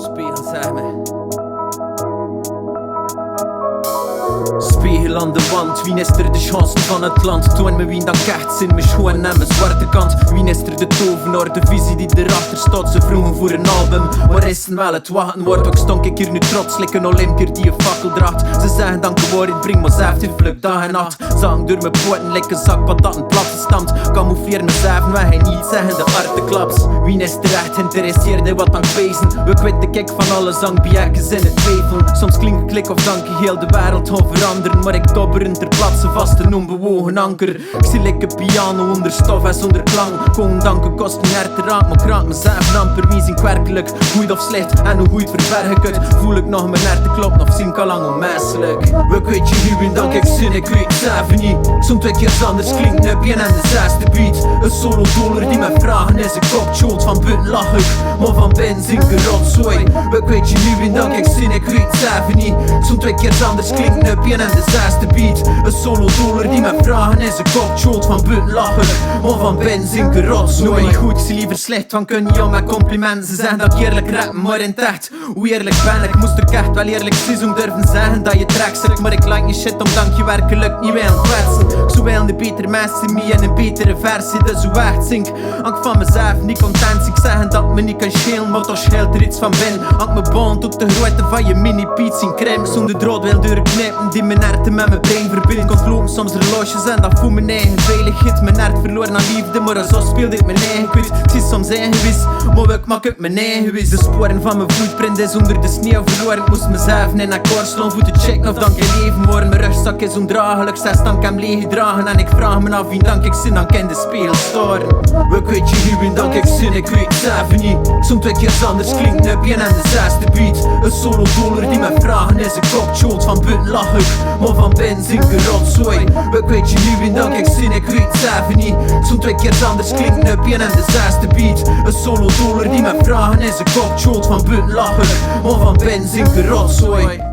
spiegel, zeg me. Spiegel aan de wand, wie is er de chance van het land? Toon me wie dan kecht zijn, mijn schoen en mijn zwarte kant. Wie is er de tovenaar, de visie die erachter staat? Ze vroegen voor een album, waar is het wel het wachten wordt? Ook stonk ik hier nu trots, like een Olympier die een fakkel draagt. Ze zeggen dank je waarheid, breng maar zelf vlug dag en nacht. Zang door mijn poten, like een zak patatten plat gestampt. Camoufleer mezelf, weg en niet zeggen de arte klaps. Wie is er echt geïnteresseerd in wat aan wezen? We kwijt de kijk van alle zangbierkens in het twijfel. Soms klinkt klik of dank je heel de wereld gaan veranderen, maar ik dobber ter plaatse vast een onbewogen anker. Ik zie like een piano onder stof en zonder klank. Gewoon danken kost een herte raak, maar kraak mezelf amper. Wie zingt werkelijk, goed of slecht en hoe goed verberg ik het? Voel ik nog mijn herte klopt, of zie ik al lang onmenselijk? We weet je nu en dank ik zin, ik weet het zelf niet. Zo'n 2 keer anders klinkt nepje en de 6e beat. Een solo doller die me vragen is een kopjoot. Van buiten lach ik, maar van binnen zing ik rotzooi. We weet je nu en dank ik zin, ik weet het zelf niet. Zo'n 2 keer anders klinkt nepje en de 6e beat. Een solo doller die me vragen is een kopjoot. Van buiten lach ik, maar van binnen zing ik rotzooi. Nooit niet goed, zie liever slecht, van kun je om mijn complimenten. Ze zeggen dat ik eerlijk rap, maar in het echt, hoe eerlijk ben ik? Moest ik echt wel eerlijk zijn, durven zeggen dat je tracks zit. Maar ik like niet shit omdat je werkelijk niet wil kwetsen. Ik zou wel een betere mensen mee en een betere versie, dus hoe echt zink. Hank van mezelf niet content, ik zeg dat me niet kan schelen, maar toch scheelt er iets van binnen. Hank mijn band op de grootte van je mini-piets in crème. Zonder draad wil doorknippen die mijn herten met mijn brein verbindt. Kon lopen soms horloges en dat voelt mijn eigen veiligheid. Mijn hart verloren aan liefde, maar zo speelde ik mijn eigen quiz. Ik zie soms eingewis, maar ik maak het mijn eigen wis. De sporen van mijn voetprint is onder de sneeuw verloren. Ik moest mezelf in akkoord slaan voor te checken of dan geen leven worden. Mijn rugzak is ondraaglijk, 6 dank hem leeg gedragen. En ik vraag me af wie dank ik zin, dan kan de spiegel staren. We weet je nu en dank ik zin, ik weet het zelf niet. Zo'n 2 keer anders klinkt nepje en de 6e beat. Een solo doller die me vragen is een kopjoot. Van buiten lach ik, maar van binnen zing ik rotzooi. We weet je nu en dank ik zin, ik weet het zelf niet. Zo'n 2 keer anders klinkt nepje en de 6e beat. Een solo doller die me vragen is een kopjoot. Van buiten lach ik, maar van binnen zing ik rotzooi.